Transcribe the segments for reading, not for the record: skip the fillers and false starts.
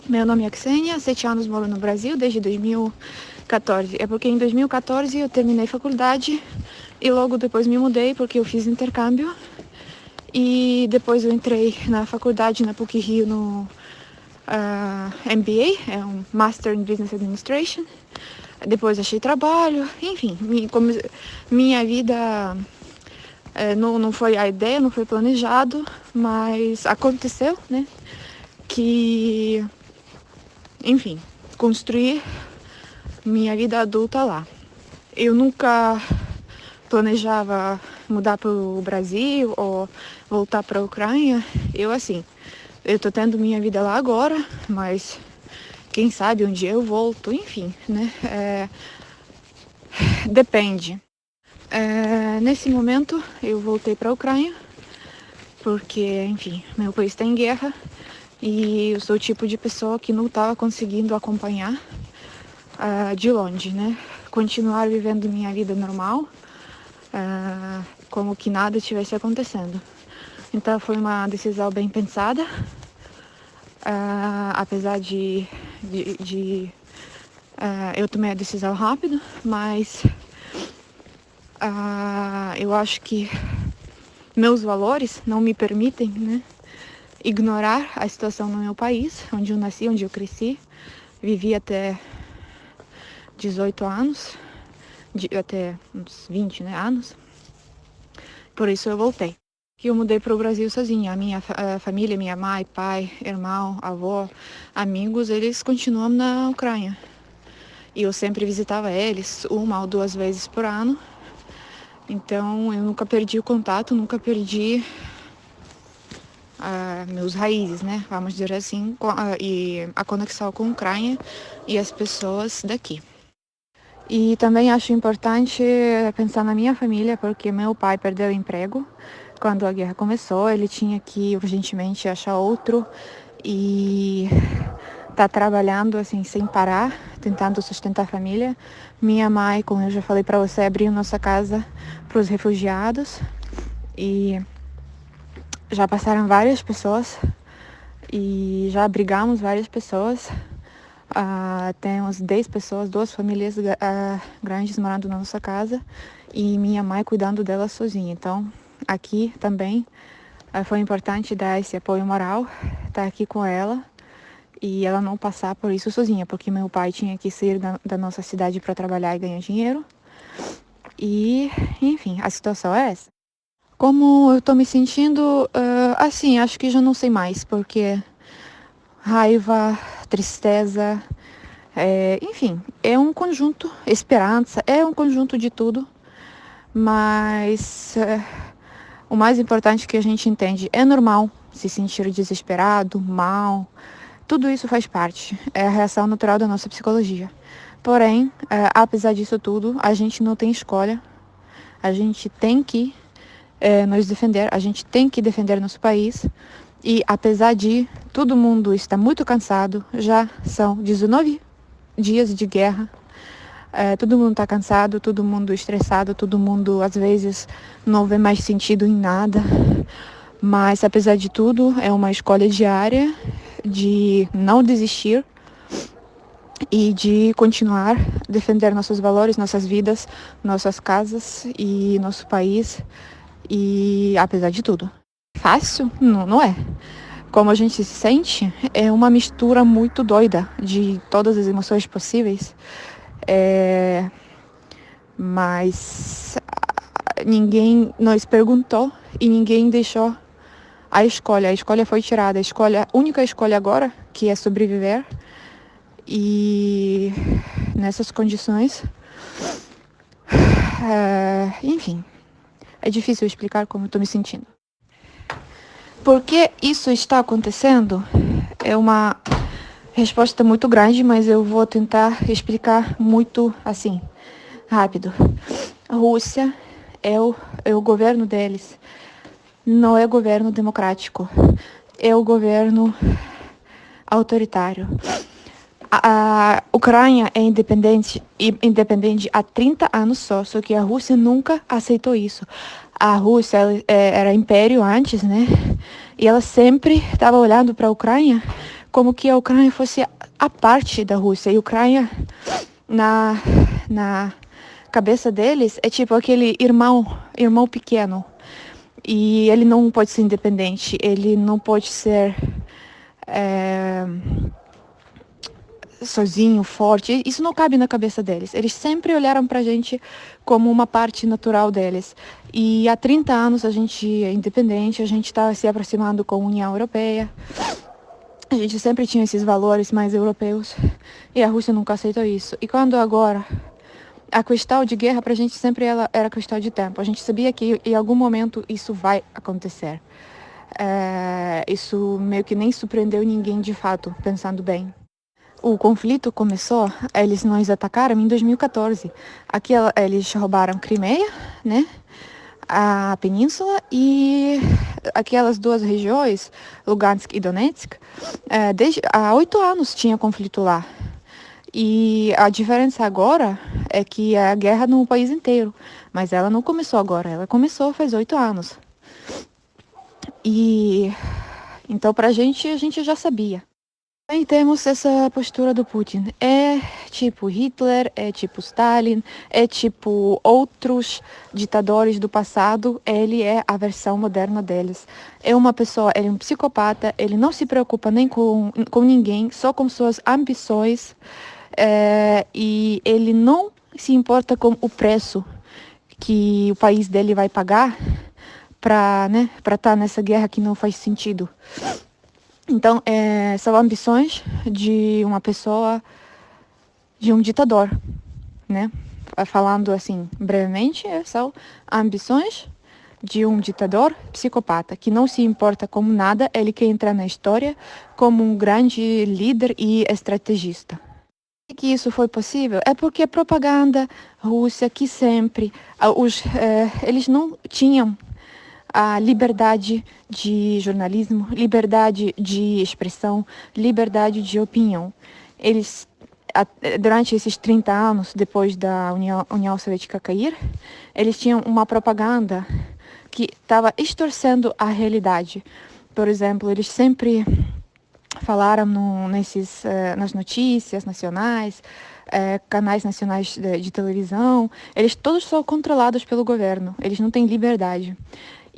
Meu nome é Ksenia, 7 anos moro no Brasil desde 2014. É porque em 2014 eu terminei faculdade e logo depois me mudei porque eu fiz intercâmbio. E depois eu entrei na faculdade na PUC-Rio no MBA, é um Master in Business Administration. Depois achei trabalho, enfim, minha vida não foi a ideia, não foi planejado, mas aconteceu, né? Que, enfim, construir minha vida adulta lá. Eu nunca planejava mudar para o Brasil ou voltar para a Ucrânia. Eu tô tendo minha vida lá agora, mas quem sabe um dia eu volto, enfim, né? Depende. Nesse momento eu voltei para a Ucrânia porque, enfim, meu país está em guerra e eu sou o tipo de pessoa que não estava conseguindo acompanhar de longe, né? Continuar vivendo minha vida normal, como que nada estivesse acontecendo. Então foi uma decisão bem pensada, apesar de eu tomei a decisão rápido, mas eu acho que meus valores não me permitem, né, ignorar a situação no meu país, onde eu nasci, onde eu cresci, vivi até 18 anos, até uns 20, né, anos. Por isso eu voltei. Que eu mudei para o Brasil sozinha. A minha família, minha mãe, pai, irmão, avó, amigos, eles continuam na Ucrânia. E eu sempre visitava eles 1 ou 2 vezes por ano. Então eu nunca perdi o contato, nunca perdi meus raízes, né? Vamos dizer assim, e a conexão com a Ucrânia e as pessoas daqui. E também acho importante pensar na minha família, porque meu pai perdeu o emprego quando a guerra começou. Ele tinha que urgentemente achar outro e tá trabalhando assim sem parar, tentando sustentar a família. Minha mãe, como eu já falei para você, abriu nossa casa para os refugiados e já passaram várias pessoas e já abrigamos várias pessoas. Tem uns 10 pessoas, 2 famílias grandes morando na nossa casa e minha mãe cuidando dela sozinha. Então, aqui também foi importante dar esse apoio moral, estar aqui com ela e ela não passar por isso sozinha, porque meu pai tinha que sair da nossa cidade para trabalhar e ganhar dinheiro. E, enfim, a situação é essa. Como eu tô me sentindo, assim, acho que já não sei mais, porque raiva, tristeza, enfim, é um conjunto, esperança, é um conjunto de tudo, mas o mais importante que a gente entende, é normal se sentir desesperado, mal, tudo isso faz parte, é a reação natural da nossa psicologia. Porém, apesar disso tudo, a gente não tem escolha, a gente tem que nos defender, a gente tem que defender nosso país. E apesar de todo mundo estar muito cansado, já são 19 dias de guerra, todo mundo está cansado, todo mundo estressado, todo mundo às vezes não vê mais sentido em nada, mas apesar de tudo é uma escolha diária de não desistir e de continuar a defender nossos valores, nossas vidas, nossas casas e nosso país, e apesar de tudo. Fácil? Não, não é. Como a gente se sente, é uma mistura muito doida de todas as emoções possíveis. Mas ninguém nos perguntou e ninguém deixou a escolha. A escolha foi tirada. A única escolha agora, que é sobreviver. E nessas condições, enfim, é difícil explicar como eu estou me sentindo. Por que isso está acontecendo? É uma resposta muito grande, mas eu vou tentar explicar muito assim, rápido. A Rússia é o governo deles. Não é governo democrático. É o governo autoritário. A Ucrânia é independente há 30 anos só que a Rússia nunca aceitou isso. A Rússia era império antes, né? E ela sempre estava olhando para a Ucrânia como que a Ucrânia fosse a parte da Rússia. E a Ucrânia, na cabeça deles, é tipo aquele irmão pequeno. E ele não pode ser independente, ele não pode ser sozinho, forte. Isso não cabe na cabeça deles. Eles sempre olharam pra gente como uma parte natural deles. E há 30 anos a gente é independente, a gente está se aproximando com a União Europeia. A gente sempre tinha esses valores mais europeus. E a Rússia nunca aceitou isso. E quando agora a questão de guerra pra gente sempre era questão de tempo. A gente sabia que em algum momento isso vai acontecer. Isso meio que nem surpreendeu ninguém de fato, pensando bem. O conflito começou, eles nos atacaram em 2014. Aqui eles roubaram Crimeia, né? A península e aquelas duas regiões, Lugansk e Donetsk, há 8 anos tinha conflito lá. E a diferença agora é que é a guerra no país inteiro. Mas ela não começou agora, ela começou faz 8 anos. E então a gente já sabia. Aí temos essa postura do Putin. É tipo Hitler, é tipo Stalin, é tipo outros ditadores do passado. Ele é a versão moderna deles. É uma pessoa, ele é um psicopata, ele não se preocupa nem com ninguém, só com suas ambições. E ele não se importa com o preço que o país dele vai pagar para estar nessa guerra que não faz sentido. Então, são ambições de uma pessoa, de um ditador, né? Falando assim, brevemente, são ambições de um ditador psicopata, que não se importa com nada, ele quer entrar na história como um grande líder e estrategista. E que isso foi possível é porque a propaganda russa, que sempre, eles não tinham a liberdade de jornalismo, liberdade de expressão, liberdade de opinião. Eles, durante esses 30 anos, depois da União Soviética cair, eles tinham uma propaganda que estava distorcendo a realidade. Por exemplo, eles sempre falaram nas notícias nacionais, canais nacionais de televisão, eles todos são controlados pelo governo, eles não têm liberdade.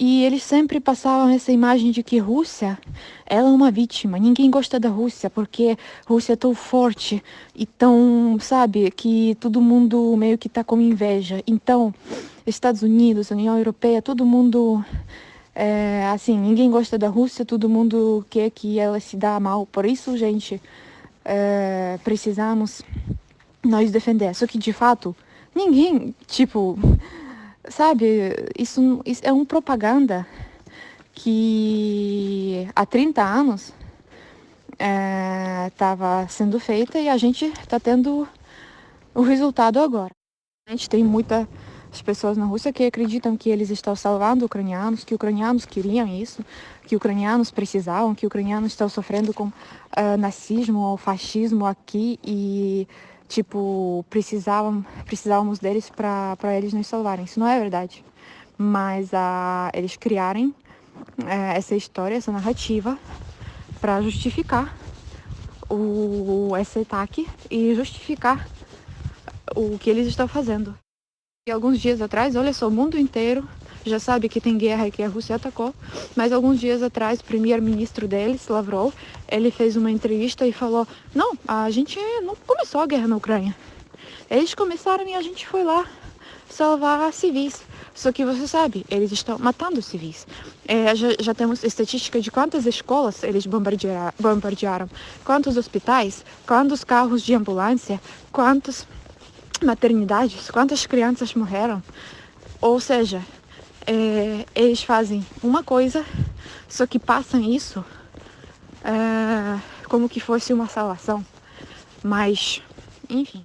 E eles sempre passavam essa imagem de que Rússia, ela é uma vítima. Ninguém gosta da Rússia porque Rússia é tão forte e tão, sabe, que todo mundo meio que tá com inveja. Então, Estados Unidos, União Europeia, todo mundo, assim, ninguém gosta da Rússia, todo mundo quer que ela se dá mal. Por isso, gente, precisamos nós defender. Só que, de fato, ninguém, tipo... Sabe, isso é uma propaganda que há 30 anos estava sendo feita e a gente está tendo o resultado agora. A gente tem muitas pessoas na Rússia que acreditam que eles estão salvando ucranianos, que ucranianos queriam isso, que ucranianos precisavam, que ucranianos estão sofrendo com nazismo ou fascismo aqui e... tipo, precisávamos deles para eles nos salvarem. Isso não é verdade. Mas eles criarem essa história, essa narrativa, para justificar esse ataque e justificar o que eles estão fazendo. E alguns dias atrás, olha só, o mundo inteiro já sabe que tem guerra e que a Rússia atacou, mas alguns dias atrás, o primeiro-ministro deles, Lavrov, ele fez uma entrevista e falou: não, a gente não começou a guerra na Ucrânia. Eles começaram e a gente foi lá salvar civis. Só que você sabe, eles estão matando civis. Já temos estatística de quantas escolas eles bombardearam, quantos hospitais, quantos carros de ambulância, quantas maternidades, quantas crianças morreram. Ou seja, eles fazem uma coisa, só que passam isso como que fosse uma salvação. Mas, enfim.